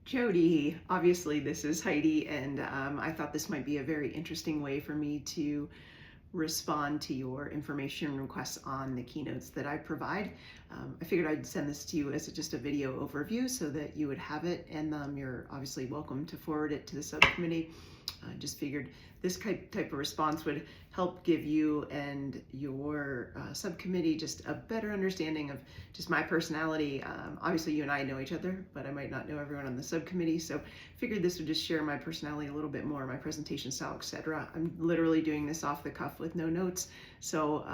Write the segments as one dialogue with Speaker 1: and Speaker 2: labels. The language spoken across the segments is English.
Speaker 1: Jody, obviously this is Heidi, and I thought this might be a very interesting way for me to respond to your information requests on the keynotes that I provide. I figured I'd send this to you as just a video overview so that you would have it, and you're obviously welcome to forward it to the subcommittee. I just figured this type of response would help give you and your subcommittee just a better understanding of just my personality. Obviously you and I know each other, but I might not know everyone on the subcommittee, so figured this would just share my personality a little bit more, my presentation style, etc. I'm literally doing this off the cuff with no notes, so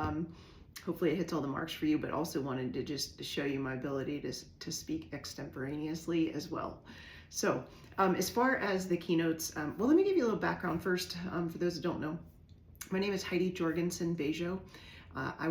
Speaker 1: hopefully it hits all the marks for you, but also wanted to just show you my ability to speak extemporaneously as well. So as far as the keynotes, well, let me give you a little background first for those that don't know. My name is Heidi Jorgensen Bejo. I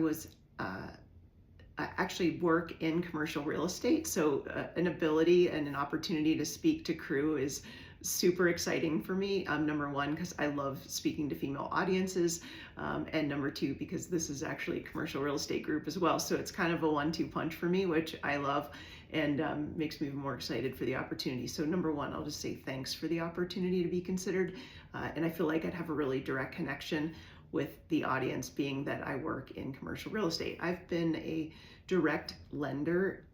Speaker 1: actually work in commercial real estate, so an ability and an opportunity to speak to crew is super exciting for me. Number one, because I love speaking to female audiences, and number two, because this is actually a commercial real estate group as well, so it's kind of a 1-2 punch for me, which I love, and makes me even more excited for the opportunity. So number one, I'll just say thanks for the opportunity to be considered, and I feel like I'd have a really direct connection with the audience, being that I work in commercial real estate. I've been a direct lender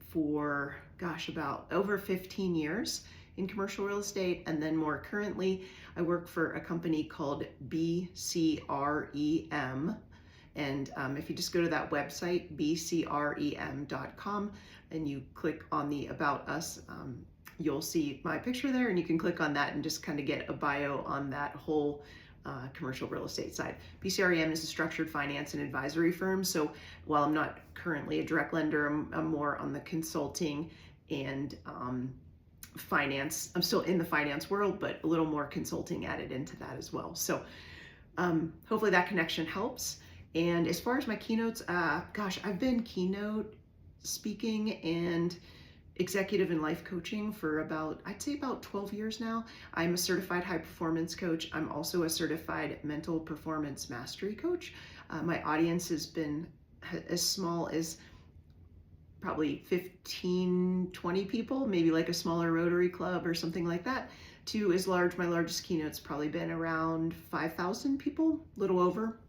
Speaker 1: for, gosh, about over 15 years in commercial real estate, and then more currently, I work for a company called BCREM, and if you just go to that website, bcrem.com, and you click on the About Us, you'll see my picture there, and you can click on that and just kind of get a bio on that whole commercial real estate side. BCREM is a structured finance and advisory firm, so while I'm not currently a direct lender, I'm more on the consulting and finance. I'm still in the finance world, but a little more consulting added into that as well. So hopefully that connection helps. And as far as my keynotes, gosh, I've been keynote speaking and executive and life coaching for I'd say about 12 years now. I'm a certified high performance coach. I'm also a certified mental performance mastery coach. My audience has been as small as probably 15, 20 people, maybe like a smaller Rotary Club or something like that, to as large, my largest keynote's probably been around 5,000 people, a little over.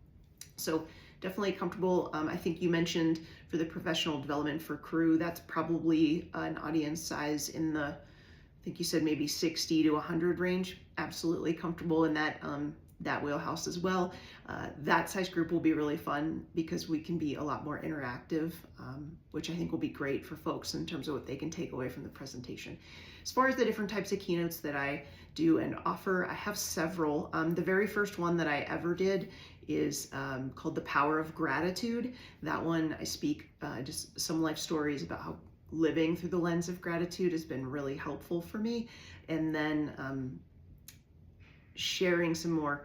Speaker 1: So definitely comfortable. I think you mentioned for the professional development for crew, that's probably an audience size in the, I think you said maybe 60 to 100 range. Absolutely comfortable in that wheelhouse as well. That size group will be really fun because we can be a lot more interactive, which I think will be great for folks in terms of what they can take away from the presentation. As far as the different types of keynotes that I do and offer, I have several. The very first one that I ever did is called The Power of Gratitude. That one I speak just some life stories about how living through the lens of gratitude has been really helpful for me. And then sharing some more,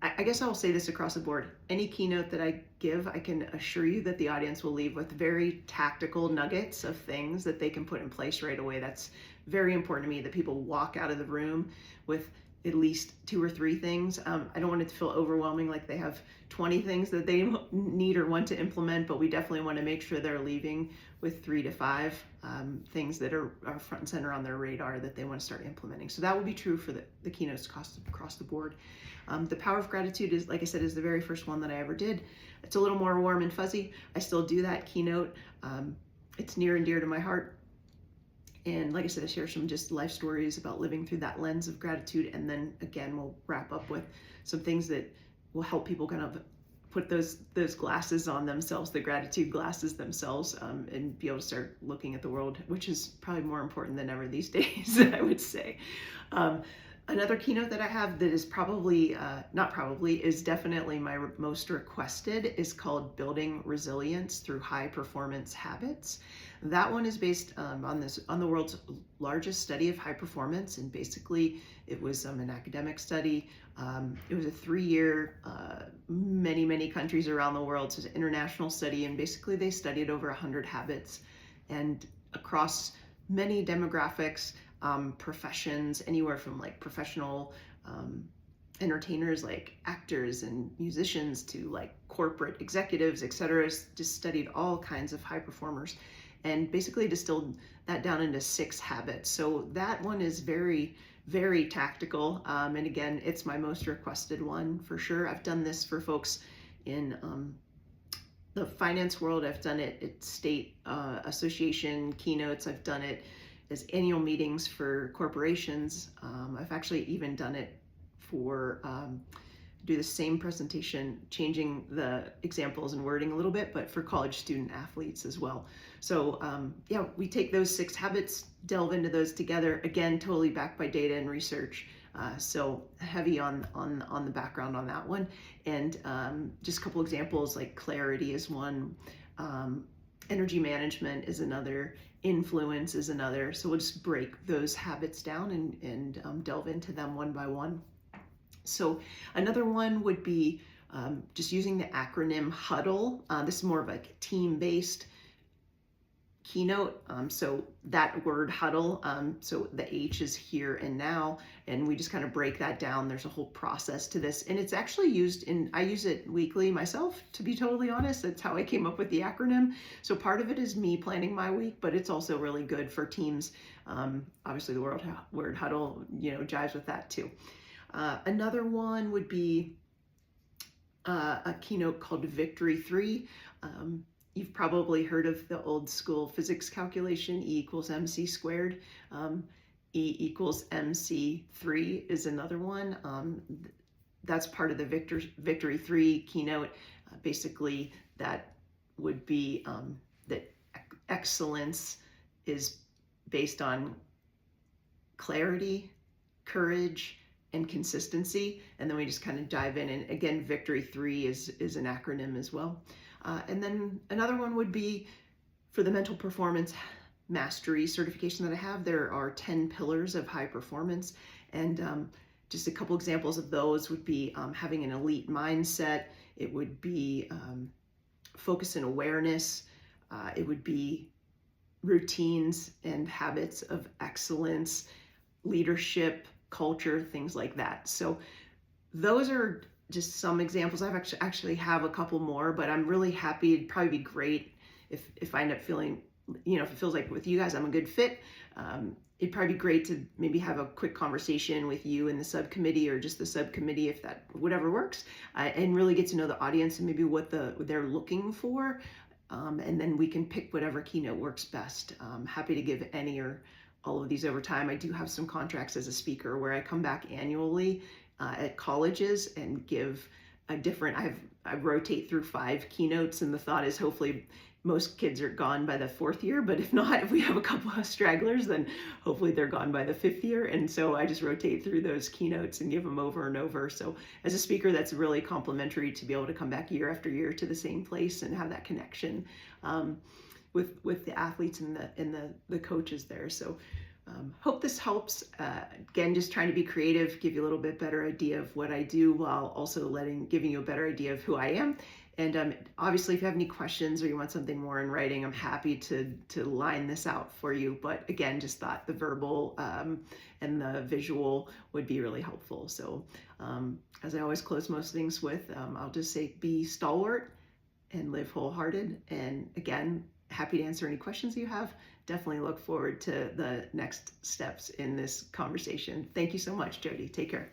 Speaker 1: I guess I will say this across the board. Any keynote that I give, I can assure you that the audience will leave with very tactical nuggets of things that they can put in place right away. That's very important to me, that people walk out of the room with at least 2 or 3 things. I don't want it to feel overwhelming, like they have 20 things that they need or want to implement, but we definitely want to make sure they're leaving with 3 to 5 things that are front and center on their radar that they want to start implementing. So that will be true for the keynotes across the board. The Power of Gratitude is, like I said, is the very first one that I ever did. It's a little more warm and fuzzy. I still do that keynote. It's near and dear to my heart. And like I said, I share some just life stories about living through that lens of gratitude. And then again, we'll wrap up with some things that will help people kind of put those glasses on themselves, the gratitude glasses themselves, and be able to start looking at the world, which is probably more important than ever these days, I would say. Another keynote that I have that is is definitely my most requested is called Building Resilience Through High Performance Habits. That one is based on the world's largest study of high performance, and basically it was an academic study. It was a 3-year, many countries around the world. So it's an international study, and basically they studied over 100 habits and across many demographics, professions, anywhere from like professional entertainers like actors and musicians to like corporate executives, etc. Just studied all kinds of high performers and basically distilled that down into 6 habits. So that one is very, very tactical. And again, it's my most requested one for sure. I've done this for folks in the finance world. I've done it at state association keynotes. I've done it as annual meetings for corporations. I've actually even done it for do the same presentation, changing the examples and wording a little bit, but for college student athletes as well. So yeah, we take those 6 habits, delve into those together, again, totally backed by data and research. So heavy on the background on that one. And just a couple examples, like clarity is one, energy management is another, influence is another. So we'll just break those habits down and delve into them one by one. So another one would be just using the acronym HUDDLE. This is more of a team-based keynote. So that word huddle, so the H is here and now, and we just kind of break that down. There's a whole process to this, and it's actually used I use it weekly myself, to be totally honest. That's how I came up with the acronym. So part of it is me planning my week, but it's also really good for teams. Obviously the word huddle, jives with that too. Another one would be a keynote called Victory 3. You've probably heard of the old school physics calculation, E equals mc squared. E equals mc3 is another one. That's part of the Victory 3 keynote. Basically, that would be that excellence is based on clarity, courage, and consistency. And then we just kind of dive in. And again, Victory 3 is an acronym as well. And then another one would be for the mental performance mastery certification that I have. There are 10 pillars of high performance. And just a couple examples of those would be having an elite mindset. It would be focus and awareness. It would be routines and habits of excellence, leadership, culture, things like that. So those are just some examples. I've actually have a couple more, but I'm really happy. It'd probably be great if I end up feeling, if it feels like with you guys I'm a good fit. It'd probably be great to maybe have a quick conversation with you in the subcommittee, or just the subcommittee, if that whatever works, and really get to know the audience and maybe what they're looking for, and then we can pick whatever keynote works best. I'm happy to give any or all of these over time. I do have some contracts as a speaker where I come back annually at colleges and give a different, I rotate through 5 keynotes, and the thought is hopefully most kids are gone by the 4th year, but if not, if we have a couple of stragglers, then hopefully they're gone by the 5th year. And so I just rotate through those keynotes and give them over and over. So as a speaker, that's really complimentary to be able to come back year after year to the same place and have that connection with the athletes and the coaches there. So hope this helps. Again, just trying to be creative, give you a little bit better idea of what I do, while also giving you a better idea of who I am. And obviously, if you have any questions or you want something more in writing, I'm happy to line this out for you. But again, just thought the verbal and the visual would be really helpful. So as I always close most things with, I'll just say be stalwart and live wholehearted. And again, happy to answer any questions you have. Definitely look forward to the next steps in this conversation. Thank you so much, Jody. Take care.